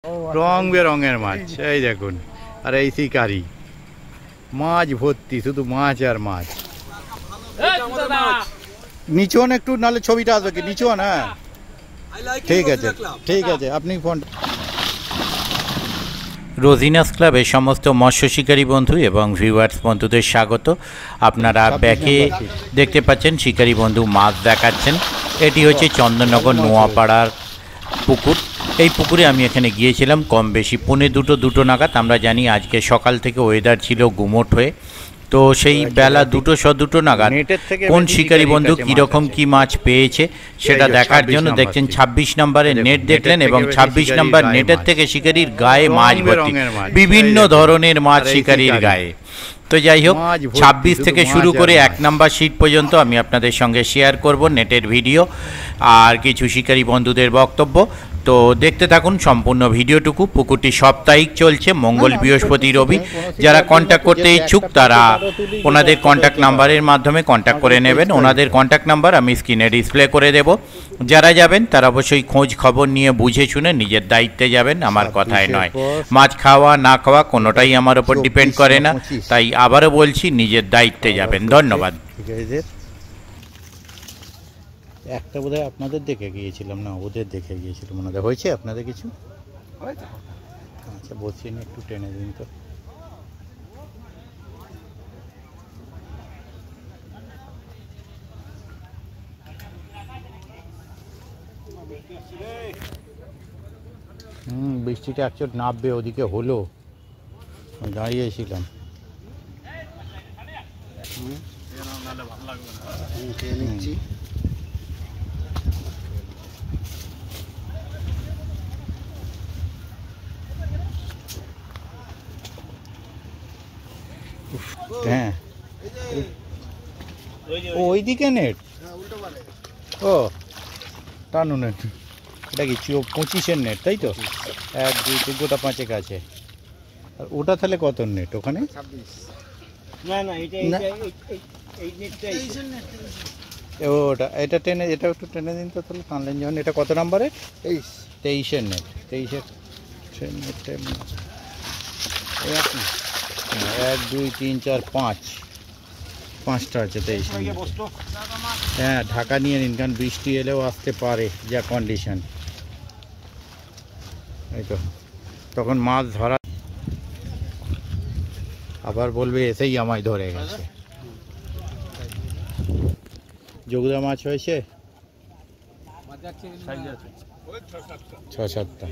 রং বেরঙের মাছ, এই দেখুন। আর এই শিকারি মাছ ভর্তি, শুধু মাছ আর মাছ। নিচুন একটু, নাহলে ছবিটা আসবে কি নিচুন। হ্যাঁ ঠিক আছে, ঠিক আছে, আপনি ফোন। রোজিনাস ক্লাবের সমস্ত মৎস্য শিকারী বন্ধু এবং ভিউয়ার্স বন্ধুদের স্বাগত। আপনারা ব্যাকে দেখতে পাচ্ছেন শিকারী বন্ধু মাছ দেখাচ্ছেন। এটি হচ্ছে চন্দননগর নোয়াপাড়ার পুকুর। এই পুকুরে আমি এখানে গিয়েছিলাম কম বেশি 1:45 নাগাদ। আমরা জানি আজকে সকাল থেকে ওয়েদার ছিল গুমোট হয়ে, তো সেই বেলা 2:15 নাগাদ কোন শিকারী বন্ধু কীরকম কী মাছ পেয়েছে সেটা দেখার জন্য দেখছেন 26 নম্বরের নেট দেখলেন, এবং 26 নম্বর নেটের থেকে শিকারির গায়ে মাছ ভর্তি, বিভিন্ন ধরনের মাছ শিকারির গায়ে। তো যাই হোক, 26 থেকে শুরু করে 1 নম্বর সিট পর্যন্ত আমি আপনাদের সঙ্গে শেয়ার করব নেটের ভিডিও আর কিছু শিকারী বন্ধুদের বক্তব্য। তো দেখতে থাকুন সম্পূর্ণ ভিডিওটুকু। পুকুরটি সাপ্তাহিক চলছে, মঙ্গল বৃহস্পতি রবি। যারা কন্ট্যাক্ট করতে ইচ্ছুক তারা ওনাদের কন্ট্যাক্ট নাম্বারের মাধ্যমে কন্ট্যাক্ট করে নেবেন। ওনাদের কন্ট্যাক্ট নাম্বার আমি স্ক্রিনে ডিসপ্লে করে দেব। যারা যাবেন তারা অবশ্যই খোঁজ খবর নিয়ে বুঝে শুনে নিজের দায়িত্বে যাবেন, আমার কথায় নয়। মাছ খাওয়া না খাওয়া কোনোটাই আমার ওপর ডিপেন্ড করে না, তাই আবারও বলছি নিজের দায়িত্বে যাবেন। ধন্যবাদ। একটা বোধহয় আপনাদের দেখে গিয়েছিলাম, না ওদের দেখে গিয়েছিলাম ওনাদের। হয়েছে আপনাদের কিছু? আচ্ছা বসিয়ে নিয়ে একটু টেনে দিন তো। বৃষ্টিটা একচোট নামবে ওদিকে হলো, দাঁড়িয়েছিলাম। হ্যাঁ ওইদিকে নেট, ও টানো নেট। এটা কি 25-এর নেট, তাই তো? 1 2 3 গোটা 5 আছে। আর ওটা তাহলে কত নেট ওখানে? ওটা এটা টেনে, এটা একটু টেনে দিন তো তাহলে, টানলেন যখন। এটা কত নাম্বারে? 23-এর নেট। 23-এর নেটটা 1 2 3 4 5 5টা আছে 23। হ্যাঁ ঢাকা নিয়ে নিন, কারণ বৃষ্টি এলেও আসতে পারে যা কন্ডিশন। এই তো তখন মাছ ধরা আবার বলবে এসেই আমায় ধরে গেছে। যোগদা মাছ হয়েছে 6-7টা।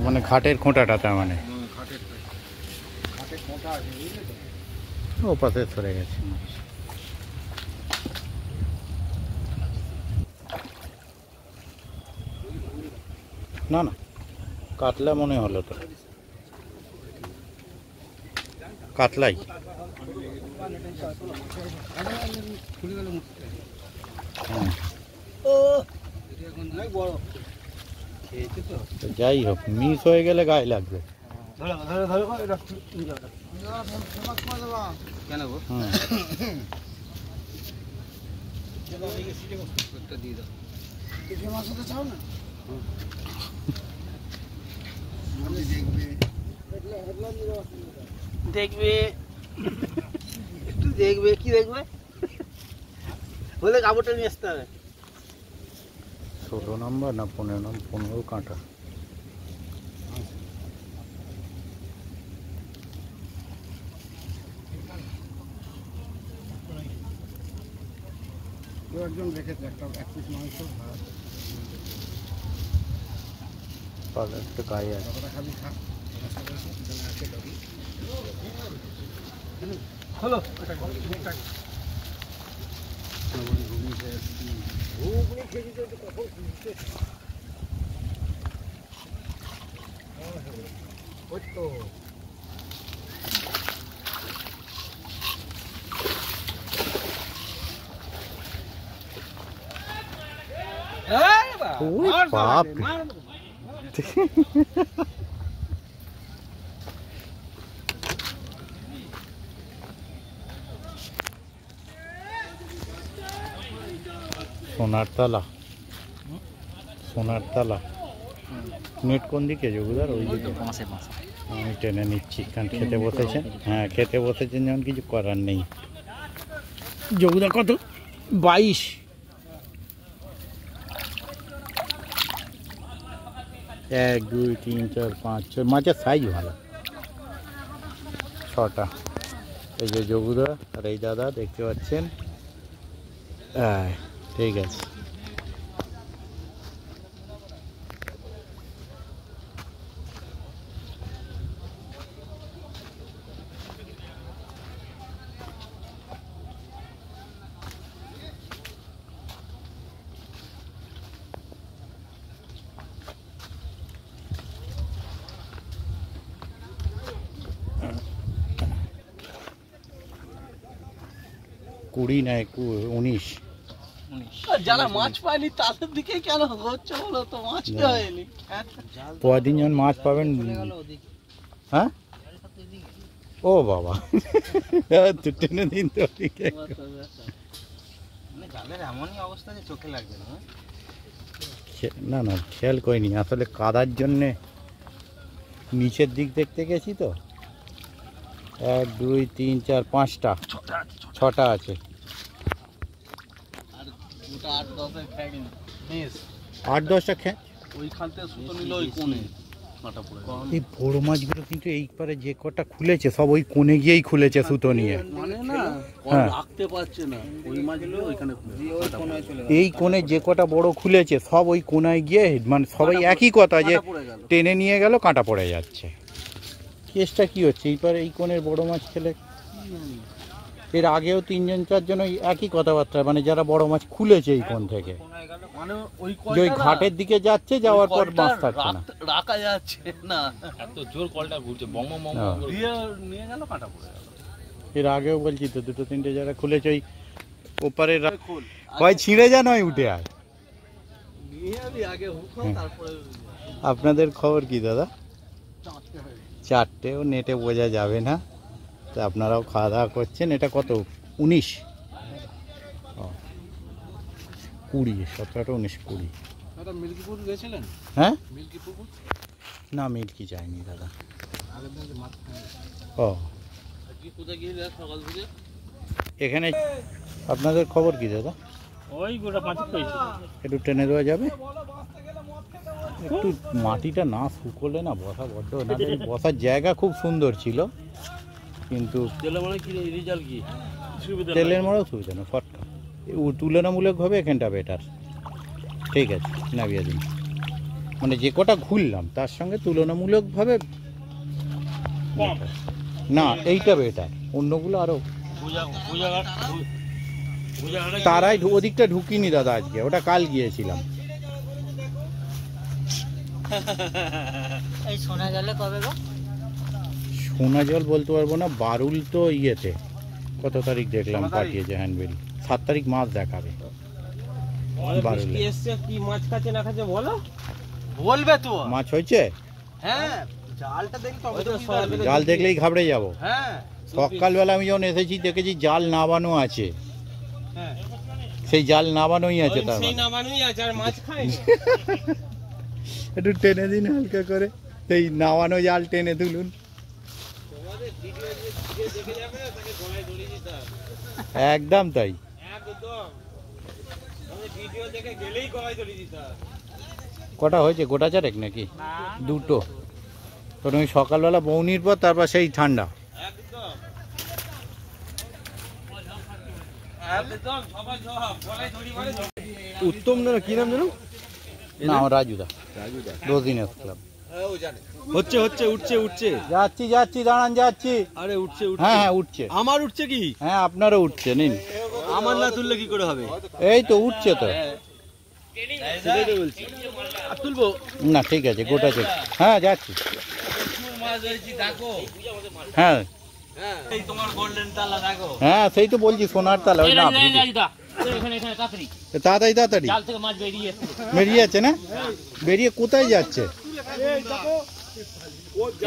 মানে ঘাটের খোঁটাটা, তার মানে ও পাশে সরে গেছে। না না কাতলা মনে হলো তো, কাতলাই। যাই হোক, মিস হয়ে গেলে গায়ে লাগবে। দেখবে একটু দেখবে, কি দেখবে? হলে কাপড়টা নিয়ে আসতে হবে। 16 নম্বর না 15 নম্বর, 15 কাঁটা। একজন রেখেছে একটা 1 পিস মাংস ভাত পালে একটু গায়ে আছে। খালি খা হলো বাপ সোনার তালা, সোনার তালা। নেট কোন দিকে যোগুদার? ওই দিকে। আমি টেনে নিচ্ছি, কারণ খেতে বসেছেন। হ্যাঁ, খেতে বসেছেন যেমন, কিছু করার নেই। যোগুদা কত? 22। 1 2 3 4 5 6 মাছের সাইজ ভালো। 6টা। এই যে যোগুদা আর এই দাদা দেখতে পাচ্ছেন। হ্যাঁ, ঠিক আছে। কুড়ি না 19। যারা মাছ পায়নি তাদের দিকে কেন হচ্ছে বলো তো? মাছ হয়নি। কদিন যখন মাছ পাবেন। হ্যাঁ, ও বাবা, টেনে দিন তো। জালের এমনই অবস্থা যে চোখে লাগবে না। না না, খেয়াল করিনি আসলে, কাদার জন্যে নিচের দিক দেখতে গেছি তো। 1 2 3 4 5টা, 6টা আছে। 8-10টা খেয়ে ওইখান থেকে সুতো নিল ওই কোণে কাঁটা পড়ে। এই বড় মাছগুলো কিন্তু এই পারে যে কটা খুলেছে সব ওই কোণে গিয়েই খুলেছে সুতো নিয়ে। মানে না, হ্যাঁ, রাখতে পারছে না ওই মাছগুলো ওইখানে এই কোণে যে কটা বড় খুলেছে সব ওই কোণায় গিয়ে, মানে সবাই একই কথা যে টেনে নিয়ে গেল, কাঁটা পড়ে যাচ্ছে। কেসটা কি হচ্ছে? এই পারে এই কোণের বড় মাছ খেলে, এর আগেও 3জন 4জন ওই একই কথাবার্তা, মানে যারা বড় মাছ খুলেছে এই কোণ থেকে, যে ওই ঘাটের দিকে যাচ্ছে, যাওয়ার পর মাছ থাকছে না, রাখা যাচ্ছে না, এত জোর কলটা ঘুরছে, বম বম বম দিয়ে নিয়ে গেল, কাঁটা পড়ে গেল। এর আগেও বলছি তো, 2-3টে যারা খুলেছে ওই ওপারে হয় ছিঁড়ে যা, নয় উঠে আয়। আপনাদের খবর কি দাদা? 4টে, ও নেটে বোঝা যাবে না, তো আপনারাও খাওয়া দাওয়া করছেন। এটা কত? 19, 20, 17, 19, 20। মিল্কিপুর গেছিলেন? হ্যাঁ, মিল্কিপুর না মিল্কি যায়নি দাদা। ও, কোথায় গিয়ে সকাল থেকে এখানে আপনাদের খবর কি দাদা? ওই গোটা 5 পেয়েছি। একটু টেনে দেওয়া যাবে? একটু মাটিটা না শুকোলে না বসা বড্ড না, বসার জায়গা খুব সুন্দর ছিল, কিন্তু তেলে মানে কি রেজাল্ট কি? তেলের মরেও সুবিধা না, ফটকা। তুলনামূলকভাবে এখানটা বেটার। ঠিক আছে, নামিয়ে দিন। মানে যে কটা ঘুরলাম তার সঙ্গে তুলনামূলকভাবে না, এইটা বেটার। অন্যগুলো আরও তারাই ওদিকটা ঢুকিনি দাদা আজকে, ওটা কাল গিয়েছিলাম। এই সোনা জলে কবে গো? সোনা জল বলতে পারবো না, বারুল তো ইয়েতে কত তারিখ দেখলাম পাঠিয়েছে হ্যান্ডবিল, 7 তারিখ মাছ দেখাবে। বারুল কি মাছ খাচ্ছে না খাচ্ছে বলো, বলবে তো। মাছ হয়েছে? হ্যাঁ, জালটা দেখি তো, জাল দেখলেই ঘাবড়ে যাব। হ্যাঁ, সকালবেলা আমি যখন এসেছি দেখেছি জাল নাবানো আছে। হ্যাঁ, সেই জাল নাবানোই আছে, তার সেই নামানোই আছে, আর মাছ খায়। একটু টেনে দিন হালকা করে, সেই নাবানো জাল টেনে তুলুন। তোমাদের ভিডিও যে দেখে যাবে না তাকে গলায় দড়ি দিতে হবে। একদম তাই। একদম ভিডিও দেখে গেলেই কয় ধরে দিতে হয়। কটা হয়েছে গোটা চারেক নাকি? দুটো। তো তুমি সকালবেলা বৌনির পর তারপর সেই ঠান্ডা। একদম একদম সবাই জবাব বলাই ধরি মানে উত্তম না কি নাম জানো? না আমার রাজুদা, রোজিনেস ক্লাব। হচ্ছে হচ্ছে উঠছে উঠছে। যাচ্ছি যাচ্ছি, দাঁড়ান যাচ্ছি। আরে উঠছে উঠছে। হ্যাঁ হ্যাঁ উঠছে। আমার উঠছে কি? হ্যাঁ আপনারও উঠছে, নিন। আমার না তুললে কি করে হবে? এই তো উঠছে তো। সেটাই তো বলছি। আর তুলবো না ঠিক আছে, গোটা চেক। হ্যাঁ যাচ্ছি। মাছ হয়েছি দেখো। হ্যাঁ এই তোমার গোল্ডেন তালা দেখো। হ্যাঁ সেই তো বলছি, সোনার তালা। ওই না তাড়াতাড়ি তাড়াতাড়ি জাল থেকে মাছ বেরিয়ে বেরিয়ে যাচ্ছে না? বেরিয়ে কোথায় যাচ্ছে?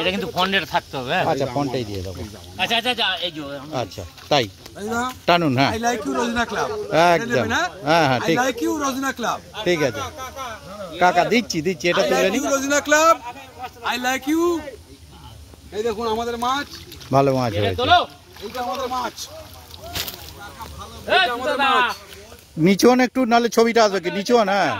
এটা কিন্তু ফন্ডের থাকতে হবে। আচ্ছা ফোনটাই দিয়ে দেবো। আচ্ছা আচ্ছা আচ্ছা এই যে আচ্ছা তাই টানুন। হ্যাঁ I like you, Rosina Club. একদম। হ্যাঁ হ্যাঁ I ঠিক, like you, Rosina Club. ঠিক আছে কাকা, দিচ্ছি দিচ্ছি, এটা I তুলে like নি। you, Rosina Club. I like you. এই দেখুন আমাদের মাছ, ভালো মাছ হয়েছে। এইটা আমাদের মাছ। নিচুন একটু, নাহলে ছবিটা আসবে কি নিচুন। হ্যাঁ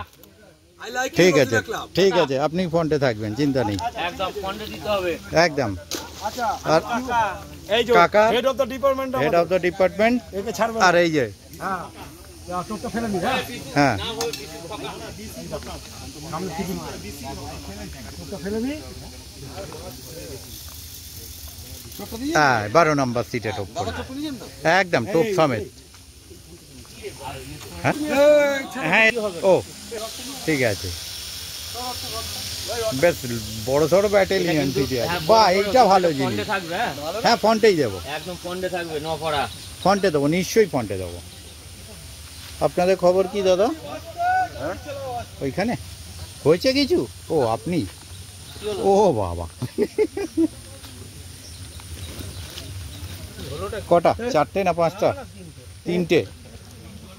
I like you, ঠিক আছে Rosina Club. ঠিক আছে, আপনি ফোনটে থাকবেন, চিন্তা নেই। একদম ফন্ডে দিতে হবে। একদম। আচ্ছা, আর এই যে কাকা head of the department head of the department. একে ছাড়বে আর এই যে হ্যাঁ, চোখটা ফেলে নি, হ্যাঁ, হ্যাঁ চোখটা ফেলে নি। চোখটা দিয়ে, হ্যাঁ 12 নম্বর সিটে টোপ করে, চোখটা নিয়েছেন তো? একদম টোপ সমেত। হ্যাঁ এই, হ্যাঁ ও ঠিক আছে, বেশ বড় সড়ো ব্যাটালিয়ন সিটে আছে। বাহ এইটা ভালো জিনিস। ফন্ডে থাকবে হ্যাঁ? হ্যাঁ ফন্টেই দেবো, একদম ফন্ডে থাকবে নকরা। ফন্টে দেবো, নিশ্চয়ই ফন্টে দেবো। আপনাদের খবর কি দাদা? ওইখানে হয়েছে কিছু? ও আপনি, ও বাবা। কটা, 4টে না 5টা? 3টে।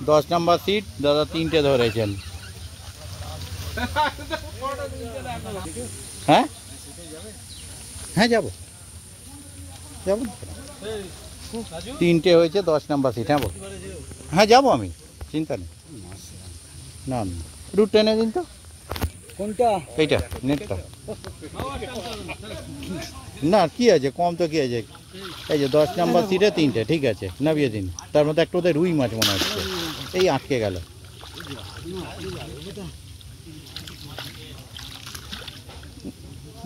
10 নম্বর সিট দাদা 3টে ধরেছেন। হ্যাঁ হ্যাঁ যাবো যাবো, 3টে হয়েছে 10 নম্বর সিট। হ্যাঁ বল, হ্যাঁ যাবো আমি, চিন্তা নেই। না না রুট টেনে দিন তো। কোনটা? এইটা নেটটা না, কি আছে কম তো, কি আছে? এই যে 10 নম্বর সিটে 3টে, ঠিক আছে নামিয়ে দিন। তার মধ্যে একটা ওদের রুই মাছ মনে হচ্ছে, এই আটকে গেল।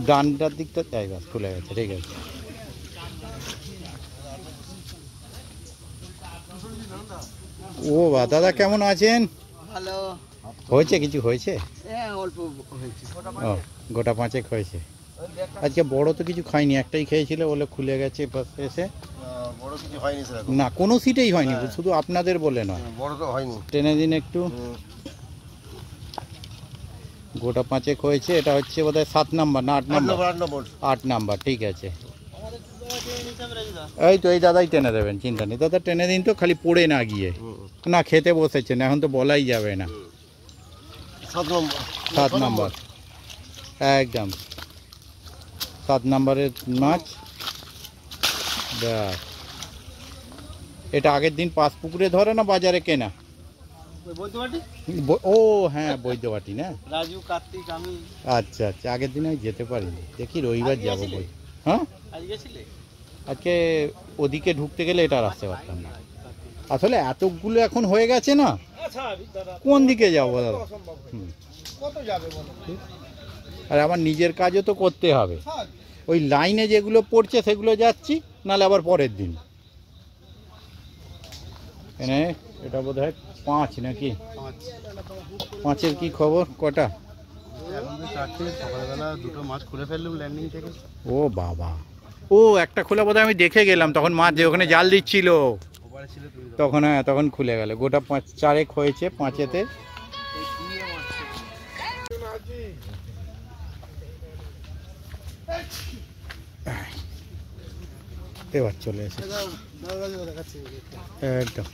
ডানটার দিকটা চাই, বাস খুলে গেছে, ঠিক আছে। ও বা দাদা কেমন আছেন? ভালো। হয়েছে কিছু হয়েছে? হ্যাঁ অল্প হয়েছে। ও গোটা 5 হয়েছে। আজকে বড় তো কিছু খাইনি, একটাই খেয়েছিল বলে খুলে গেছে পাশে এসে। বড় কিছু হয়নি স্যার, না কোনো সিটেই হয়নি, শুধু আপনাদের বলে নয়। বড় তো হয়নি। টেনে দিন একটু। গোটা 5 হয়েছে। এটা হচ্ছে বোধহয় 7 নাম্বার না 8 নাম্বার? 8 নাম্বার, ঠিক আছে। এই তো এই দাদাই টেনে দেবেন, চিন্তা নেই। দাদা টেনে দিন তো, খালি পড়ে না গিয়ে। না খেতে বসেছেন, এখন তো বলাই যাবে না। 7 নাম্বার একদম, 7 নাম্বারের মাছ। ব্যাস। এটা আগের দিন পাঁচপুকুরে ধরে না বাজারে কেনা? বলতে পারি ও হ্যাঁ বৈদ্যবাটি না? রাজু, কার্তিক, আমি। আচ্ছা আচ্ছা, আগের দিন আমি যেতে পারিনি, দেখি রবিবার যাবো বই। হ্যাঁ আজ গেছিলে? আজকে ওদিকে ঢুকতে গেলে এটা আর আসতে পারতাম না। আসলে এতগুলো এখন হয়ে গেছে না, কোন দিকে যাবো দাদা? হুম। আর আমার নিজের কাজও তো করতে হবে। ওই লাইনে যেগুলো পড়ছে সেগুলো যাচ্ছি, নাহলে আবার পরের দিন। এনে এটা বোধ হয় 5 নাকি? 5-এর কি খবর? কটা? সকালবেলা দুটো মাছ খুলে ফেললাম ল্যান্ডিং থেকে। ও বাবা, ও একটা খোলা বোধ হয় আমি দেখে গেলাম, তখন মাছ যে ওখানে জাল দিচ্ছিল তখন। হ্যাঁ তখন খুলে গেল। গোটা 4 হয়েছে 5-এতে। এবার চলে এসেছে একদম।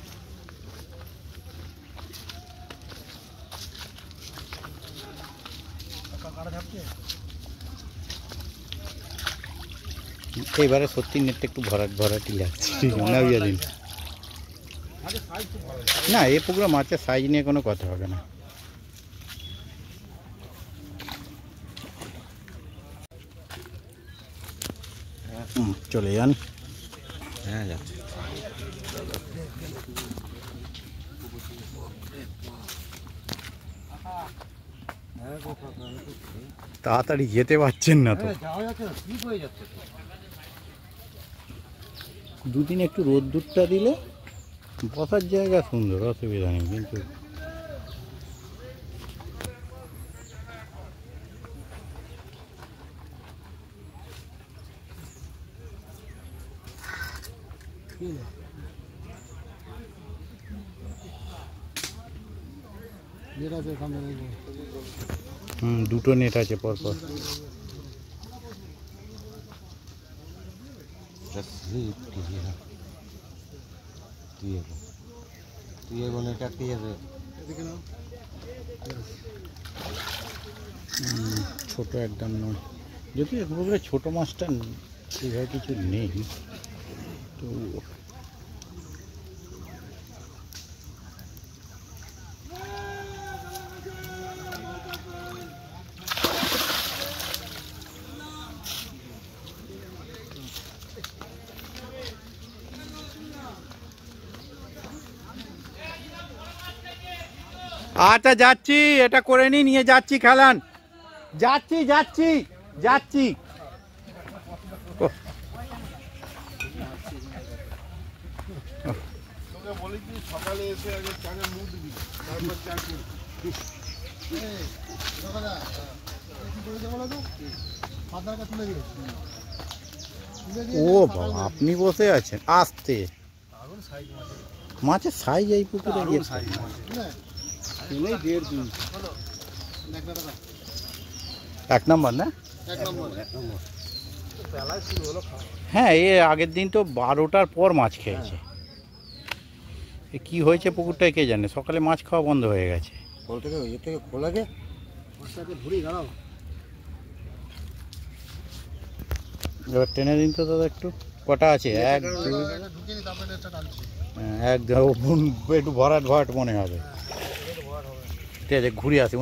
এবারে সত্যি নেটটা একটু ভরাটি লাগছে। নামিয়ে দিন। না এই পুকুরে মাছের সাইজ নিয়ে কোনো কথা হবে না। চলে যান। হ্যাঁ যাচ্ছে। তাড়াতাড়ি যেতে পারছেন না তো। যাওয়া যাচ্ছে না, ঠিক হয়ে যাচ্ছে। দুদিন একটু রোদ্দুরটা দিলে বসার জায়গা সুন্দর, অসুবিধা নেই, কিন্তু দুটো নেট আছে পরপর। ছোট একদম নয়, যদি একবারে ছোট মাছটা সেভাবে কিছু নেই তো। আচ্ছা যাচ্ছি, এটা করে নিয়ে যাচ্ছি, খেলান যাচ্ছি যাচ্ছি যাচ্ছি। সকালে এসে আগে চাকে মুখ দিবি, তারপর চা করবি। ও বাবা, আপনি বসে আছেন আস্তে। মাছের সাইজ এই পুকুরে গিয়েছে এক নম্বর না? হ্যাঁ, এ আগের দিন তো 12টার পর মাছ খেয়েছে। এ কি হয়েছে পুকুরটায় কে জানে, সকালে মাছ খাওয়া বন্ধ হয়ে গেছে। খোলাকে এবার টেনে দিন তো দাদা একটু। কটা আছে? এক একটু ভরাট ভরাট মনে হবে। ঠিক আছে, ঘুরে আসি।